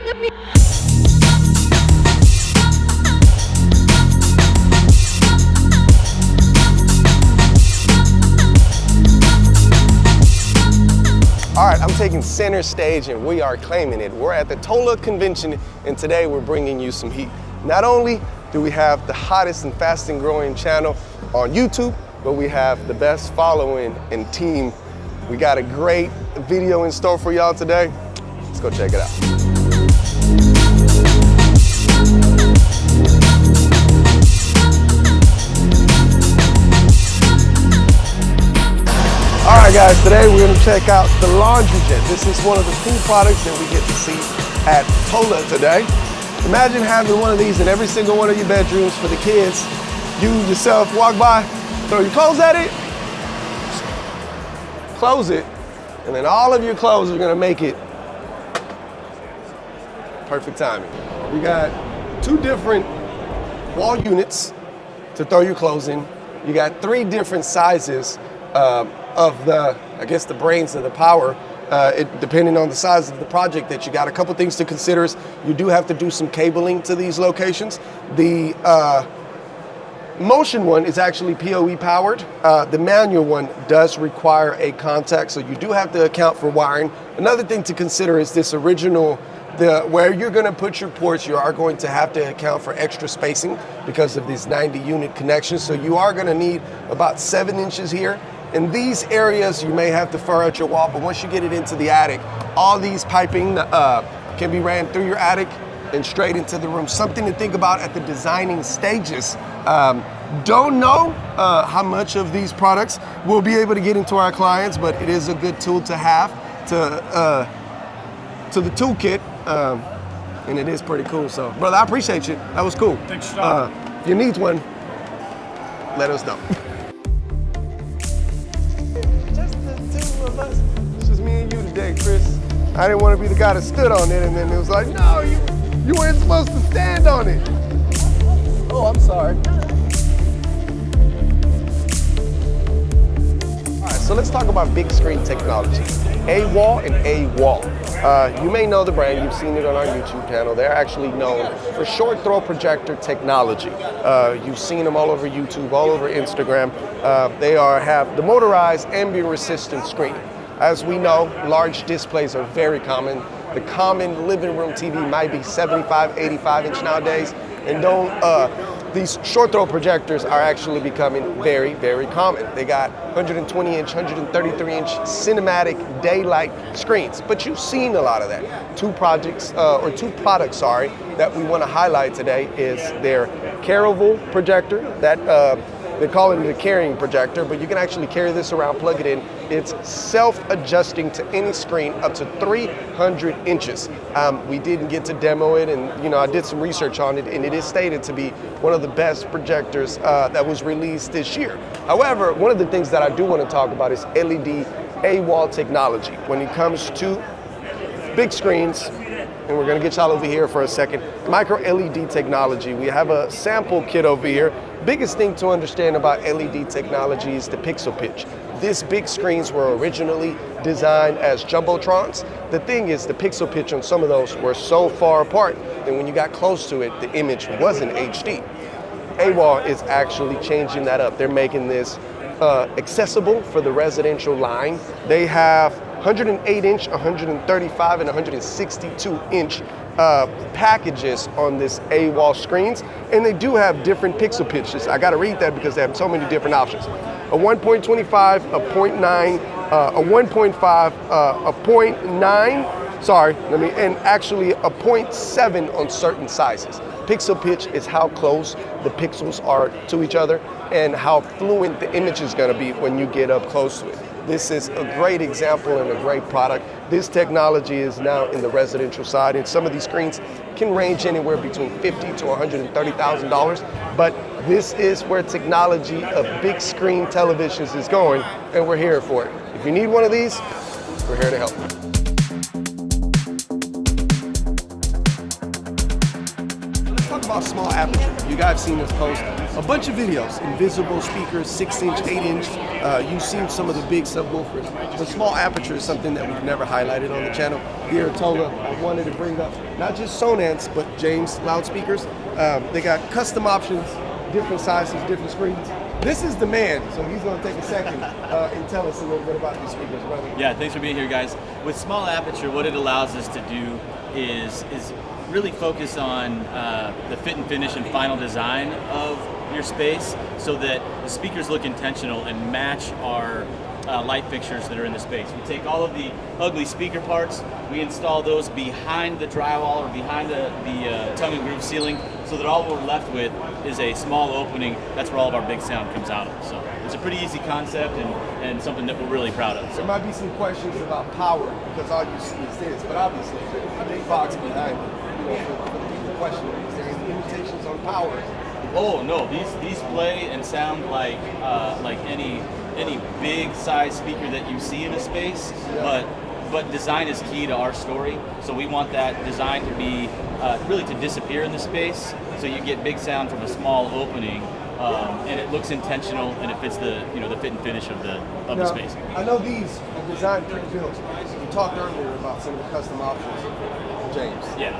All right, I'm taking center stage and we are claiming it. We're at the TOLA Convention and today we're bringing you some heat. Not only do we have the hottest and fastest growing channel on YouTube, but we have the best following and team. We got a great video in store for y'all today. Let's go check it out. All right, guys, today we're gonna check out the laundry jet. This is one of the cool products that we get to see at TOLA today. Imagine having one of these in every single one of your bedrooms for the kids. You yourself walk by, throw your clothes at it, close it, and then all of your clothes are gonna make it perfect timing. We got two different wall units to throw your clothes in. You got three different sizes of the, I guess, the brains of the power, depending on the size of the project that you got. A couple things to consider is you do have to do some cabling to these locations. The motion one is actually PoE powered. The manual one does require a contact, so you do have to account for wiring. Another thing to consider is this original, where you're gonna put your ports, you are going to have to account for extra spacing because of these 90 unit connections. So you are gonna need about 7 inches here. In these areas, you may have to fur out your wall, but once you get it into the attic, all these piping can be ran through your attic and straight into the room. Something to think about at the designing stages. Don't know how much of these products we'll be able to get into our clients, but it is a good tool to have to the toolkit, and it is pretty cool. So, brother, I appreciate you. That was cool. Thanks, Sean. If you need one, let us know. It's just me and you today, Chris. I didn't want to be the guy that stood on it and then it was like, no, you weren't supposed to stand on it. Oh, I'm sorry. All right, so let's talk about big screen technology. Awol and Awol. You may know the brand, you've seen it on our YouTube channel. They're actually known for short throw projector technology. You've seen them all over YouTube, all over Instagram. They have the motorized ambient resistant screen. As we know, large displays are very common. The common living room TV might be 75, 85 inch nowadays. And these short throw projectors are actually becoming very, very common. They got 120 inch, 133 inch cinematic daylight screens, but you've seen a lot of that. Two products, that we want to highlight today is their carryable projector. That they call it the carrying projector, but you can actually carry this around, plug it in. It's self-adjusting to any screen up to 300 inches. We didn't get to demo it, and I did some research on it, and it is stated to be one of the best projectors that was released this year. However, one of the things that I do want to talk about is LED Awol technology. When it comes to big screens, and we're gonna get y'all over here for a second, MicroLED technology. We have a sample kit over here. Biggest thing to understand about LED technology is the pixel pitch. These big screens were originally designed as jumbotrons. The thing is, the pixel pitch on some of those were so far apart that when you got close to it, the image wasn't HD. Awol is actually changing that up. They're making this accessible for the residential line. They have 108 inch, 135, and 162 inch packages on this Awol screens, and they do have different pixel pitches. I gotta read that because they have so many different options. A 1.25, a 0.9, a 1.5, a 0.9, and actually a 0.7 on certain sizes. Pixel pitch is how close the pixels are to each other and how fluent the image is gonna be when you get up close to it. This is a great example and a great product. This technology is now in the residential side, and some of these screens can range anywhere between $50,000 to $130,000, but this is where technology of big screen televisions is going, and we're here for it. If you need one of these, we're here to help. Let's talk about a small aperture. You guys have seen us post a bunch of videos, invisible speakers, 6-inch, 8-inch. You've seen some of the big subwoofers. The small aperture is something that we've never highlighted on the channel. Here at TOLA, I wanted to bring up not just Sonance, but James loudspeakers. They got custom options, different sizes, different screens. This is the man, so he's going to take a second and tell us a little bit about these speakers, brother. Yeah, thanks for being here, guys. With small aperture, what it allows us to do is really focus on the fit and finish and final design of your space so that the speakers look intentional and match our light fixtures that are in the space. We take all of the ugly speaker parts, we install those behind the drywall or behind the tongue and groove ceiling so that all we're left with is a small opening. That's where all of our big sound comes out of. So it's a pretty easy concept and something that we're really proud of. So. There might be some questions about power because all you see is this, but obviously the big box behind it, for the people questioning, is there any limitations on power? Oh no, these play and sound like any big size speaker that you see in a space, but design is key to our story. So we want that design to be really to disappear in the space, so you get big sound from a small opening, and it looks intentional and it fits the the fit and finish of the space. I know these are designed pre-built. You talked earlier about some of the custom options, James. Yeah.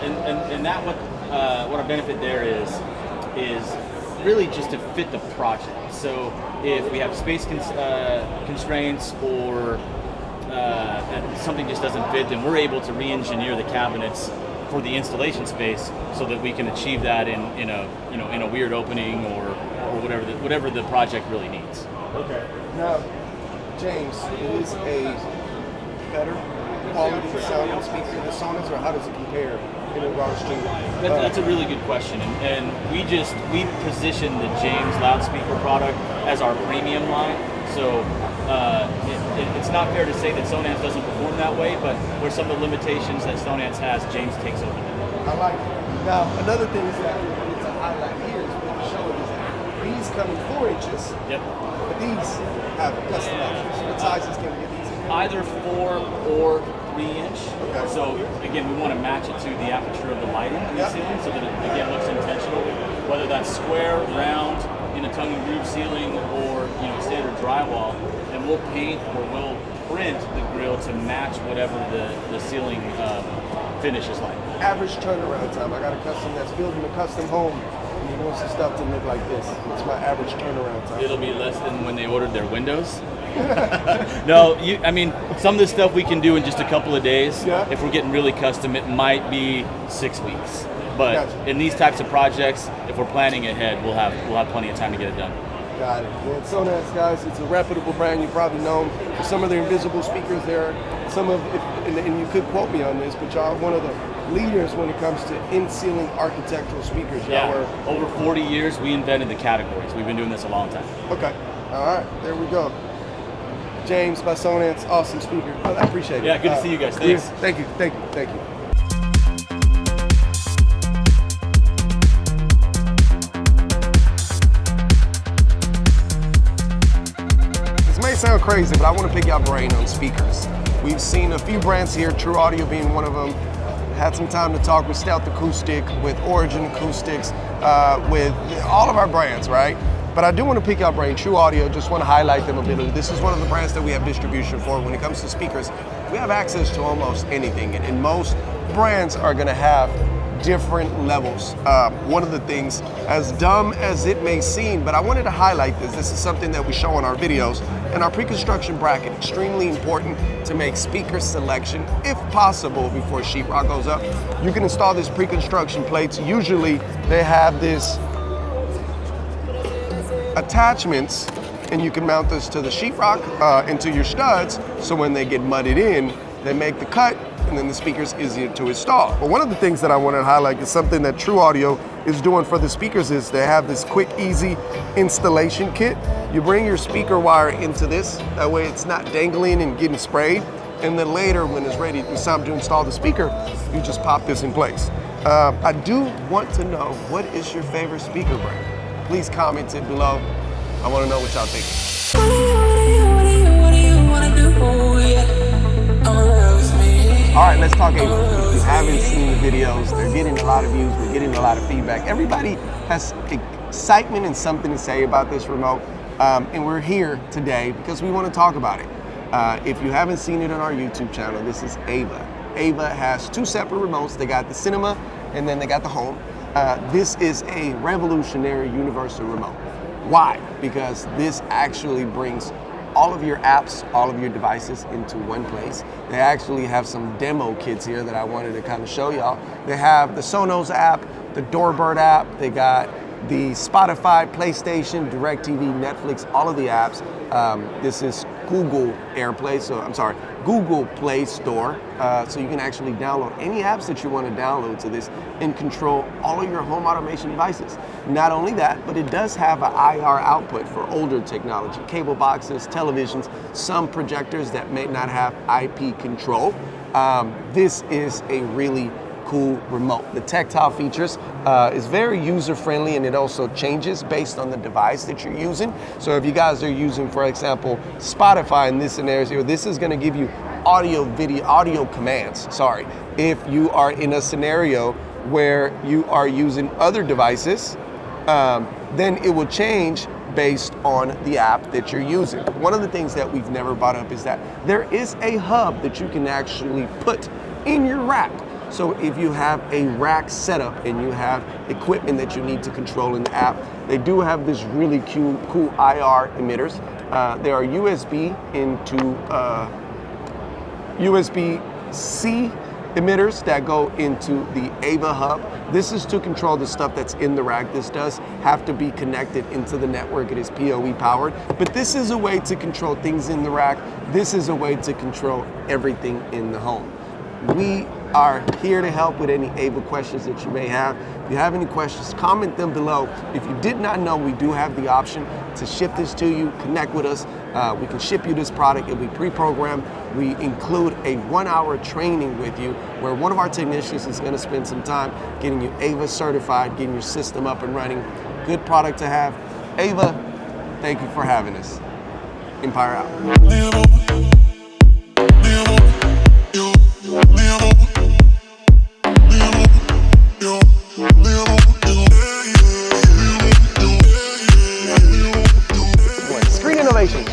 And that what our benefit there is really just to fit the project. So if we have space constraints or something just doesn't fit, then we're able to re-engineer the cabinets for the installation space so that we can achieve that in a weird opening or whatever the project really needs. Okay. Now, James, is a better quality sound speaker than Sonance, or how does it compare in regards to? That's a really good question, and we position the James loudspeaker product as our premium line. So it's not fair to say that Sonance doesn't perform that way, but where some of the limitations that Sonance has, James takes over. I like it. Now, another thing is that it's a highlight here is what we're showing is that these come in 4 inches. Yep. But these have custom options. What sizes can we get these in? Either 4 or 3 inch. Okay. So again, we want to match it to the aperture of the lighting in the ceiling so that it again looks intentional. Whether that's square, round, in a tongue and groove ceiling, or standard drywall, and we'll paint or we'll print the grill to match whatever the ceiling finish is like. Average turnaround time. I got a customer that's building a custom home and he wants the stuff to look like this. What's my average turnaround time? It'll be less than when they ordered their windows. No, I mean, some of the stuff we can do in just a couple of days. Yeah. If we're getting really custom, it might be 6 weeks. But Gotcha. in these types of projects, if we're planning ahead, we'll have plenty of time to get it done. Got it. Well, Sonance, guys, it's a reputable brand. You've probably known for some of their invisible speakers. There are some of, and you could quote me on this, but y'all are one of the leaders when it comes to in-ceiling architectural speakers. Yeah. Over 40 years, we invented the categories. We've been doing this a long time. Okay. All right. There we go. James by Sonance, awesome speaker. I appreciate it. Yeah, good to see you guys. Thanks. Thank you. This may sound crazy, but I want to pick your brain on speakers. We've seen a few brands here, TruAudio being one of them. Had some time to talk with Stealth Acoustic, with Origin Acoustics, with all of our brands, right? But I do want to pick your brain. TruAudio, just want to highlight them a bit. This is one of the brands that we have distribution for. When it comes to speakers, we have access to almost anything, and most brands are going to have different levels. One of the things, as dumb as it may seem, but I wanted to highlight this. This is something that we show on our videos. And our pre-construction bracket, extremely important to make speaker selection, if possible, before sheetrock goes up. You can install this pre-construction plates. Usually they have this attachments, and you can mount this to the sheetrock into your studs, so when they get mudded in, they make the cut, and then the speaker's easier to install. But one of the things that I want to highlight is something that TruAudio is doing for the speakers is they have this quick, easy installation kit. You bring your speaker wire into this, that way it's not dangling and getting sprayed, and then later when it's ready, it's time to install the speaker, you just pop this in place. I do want to know, what is your favorite speaker brand? Please comment it below. I want to know what y'all think. What do you wanna do? Yeah. Come around with me. All right, let's talk AVA. If you haven't seen the videos, they're getting a lot of views, we're getting a lot of feedback. Everybody has excitement and something to say about this remote, and we're here today because we want to talk about it. If you haven't seen it on our YouTube channel, this is AVA. AVA has two separate remotes. They got the cinema and then they got the home. This is a revolutionary universal remote. Why? Because this actually brings all of your apps, all of your devices into one place. They actually have some demo kits here that I wanted to kind of show y'all. They have the Sonos app, the Doorbird app, they got the Spotify, PlayStation, DirecTV, Netflix, all of the apps. This is Google Play Store. So you can actually download any apps that you want to download to this and control all of your home automation devices. Not only that, but it does have an IR output for older technology, cable boxes, televisions, some projectors that may not have IP control. This is a really cool remote. The tactile features is very user-friendly, and it also changes based on the device that you're using. So if you guys are using, for example, Spotify in this scenario, this is going to give you audio commands. If you are in a scenario where you are using other devices, then it will change based on the app that you're using. One of the things that we've never brought up is that there is a hub that you can actually put in your rack. So if you have a rack setup and you have equipment that you need to control in the app, they do have this really cool IR emitters. There are USB into USB-C emitters that go into the AVA hub. This is to control the stuff that's in the rack. This does have to be connected into the network. It is PoE powered, but this is a way to control things in the rack. This is a way to control everything in the home. We are here to help with any AVA questions that you may have. If you have any questions, comment them below. If you did not know, we do have the option to ship this to you. Connect with us. We can ship you this product. It'll be pre-programmed. We include a 1-hour training with you where one of our technicians is going to spend some time getting you AVA certified, getting your system up and running. Good product to have. AVA, thank you for having us. Empire out.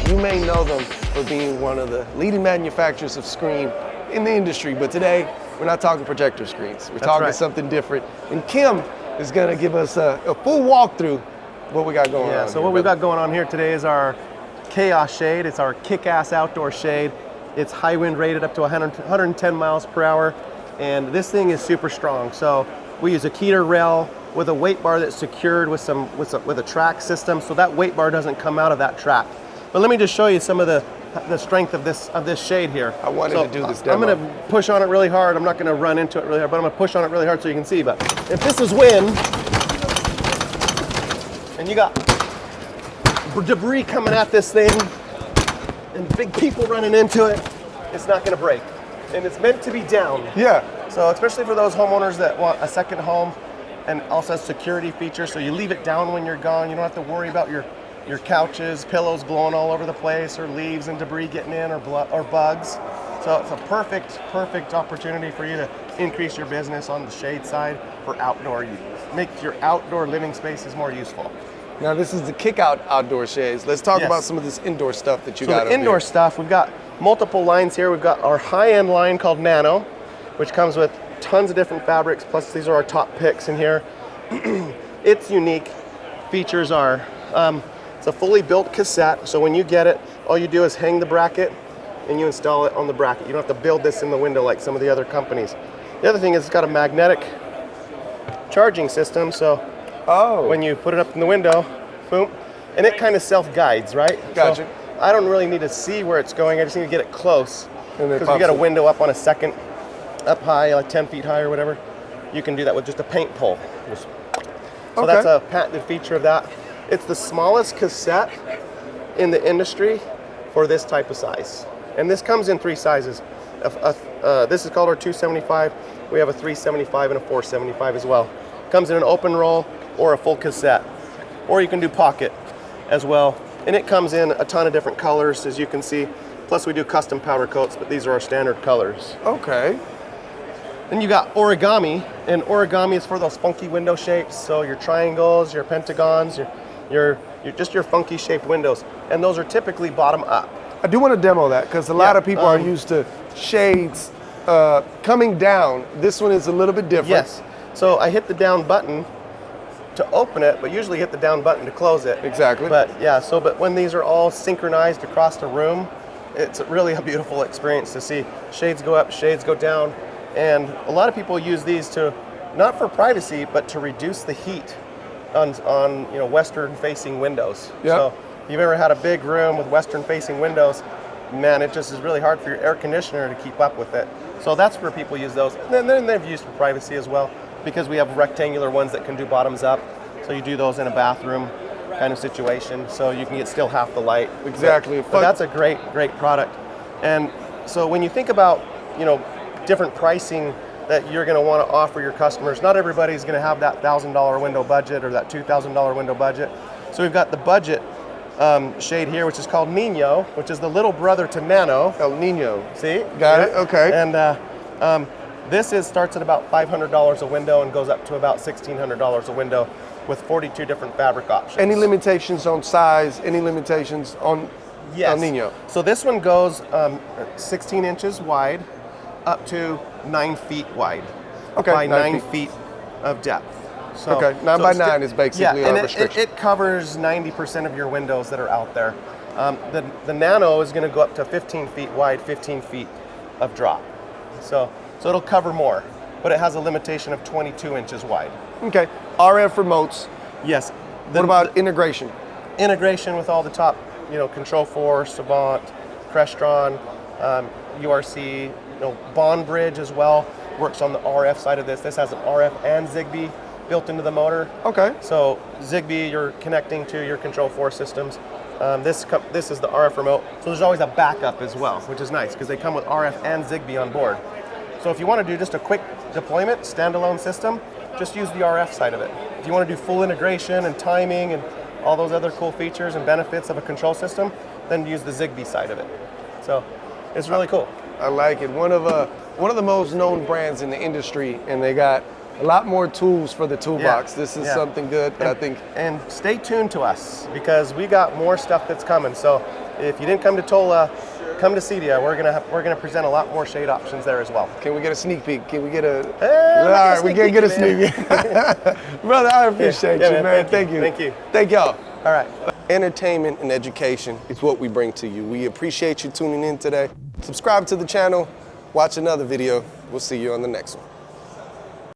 You may know them for being one of the leading manufacturers of screen in the industry, but today we're not talking projector screens. We're talking something different. And Kim is going to give us a full walkthrough of what we got going on. Yeah, so what we've got going on here today is our Chaos Shade. It's our kick-ass outdoor shade. It's high wind rated up to 110 miles per hour, and this thing is super strong. So we use a Keter rail with a weight bar that's secured with a track system, so that weight bar doesn't come out of that track. But let me just show you some of the strength of this shade here. I wanted to do this demo. I'm going to push on it really hard. I'm not going to run into it really hard, but I'm going to push on it really hard so you can see. But if this is wind, and you got debris coming at this thing, and big people running into it, it's not going to break. And it's meant to be down. Yeah. So especially for those homeowners that want a second home and also has security features, so you leave it down when you're gone. You don't have to worry about your couches, pillows blowing all over the place, or leaves and debris getting in, or bugs. So it's a perfect opportunity for you to increase your business on the shade side for outdoor use. Make your outdoor living spaces more useful. Now this is the kick-out outdoor shades. Let's talk about some of this indoor stuff that you got. So the indoor stuff, we've got multiple lines here. We've got our high-end line called Nano, which comes with tons of different fabrics, plus these are our top picks in here. Its unique features are, it's a fully built cassette, so when you get it, all you do is hang the bracket and you install it on the bracket. You don't have to build this in the window like some of the other companies. The other thing is it's got a magnetic charging system, so when you put it up in the window, boom, and it kind of self-guides, right? Gotcha. So I don't really need to see where it's going, I just need to get it close. Because you got a window up on a second, up high, like 10 feet high or whatever. You can do that with just a paint pole. So that's a patented feature of that. It's the smallest cassette in the industry for this type of size. And this comes in 3 sizes. This is called our 275. We have a 375 and a 475 as well. Comes in an open roll or a full cassette. Or you can do pocket as well. And it comes in a ton of different colors, as you can see. Plus we do custom powder coats, but these are our standard colors. Okay. Then you got origami, and origami is for those funky window shapes. So your triangles, your pentagons, your just your funky shaped windows. And those are typically bottom up. I do want to demo that because a lot of people are used to shades coming down. This one is a little bit different. Yes. So I hit the down button to open it, but usually hit the down button to close it. Exactly. But yeah, but when these are all synchronized across the room, it's really a beautiful experience to see shades go up, shades go down. And a lot of people use these to, not for privacy, but to reduce the heat on western facing windows. Yep. So if you've ever had a big room with western facing windows, man, it just is really hard for your air conditioner to keep up with it. So that's where people use those. And then they've used for privacy as well, because we have rectangular ones that can do bottoms up. So you do those in a bathroom kind of situation, so you can get still half the light. Exactly. But that's a great product. And so when you think about, different pricing that you're going to want to offer your customers, not everybody's going to have that $1,000 window budget or that $2,000 window budget. So we've got the budget shade here, which is called Nino, which is the little brother to Nano. El Nino. See? Got it. Okay. And this starts at about $500 a window and goes up to about $1,600 a window with 42 different fabric options. Any limitations on size? Any limitations on El Nino? So this one goes 16 inches wide up to 9 feet wide. Okay. By 9 feet of depth. So, okay, 9 by 9 is basically a restriction. It covers 90% of your windows that are out there. The Nano is going to go up to 15 feet wide, 15 feet of drop. So it'll cover more, but it has a limitation of 22 inches wide. Okay, RF remotes. Yes. What about integration? Integration with all the top, Control4, Savant, Crestron, URC, Bond Bridge as well, works on the RF side of this. This has an RF and Zigbee built into the motor. Okay. So Zigbee, you're connecting to your Control4 systems. This is the RF remote. So there's always a backup as well, which is nice because they come with RF and Zigbee on board. So if you want to do just a quick deployment, standalone system, just use the RF side of it. If you want to do full integration and timing and all those other cool features and benefits of a control system, then use the Zigbee side of it. So it's really cool. I like it. One of the most known brands in the industry, and they got a lot more tools for the toolbox. This is something good that I think. And stay tuned to us because we got more stuff that's coming. So if you didn't come to TOLA, come to CEDIA. We're gonna present a lot more shade options there as well. Can we get a sneak peek? Can we get a? All right, we can get a sneak peek. Brother, I appreciate you, man. Thank you. Thank you. Thank y'all. All right. Entertainment and education is what we bring to you. We appreciate you tuning in today. Subscribe to the channel. Watch another video. We'll see you on the next one.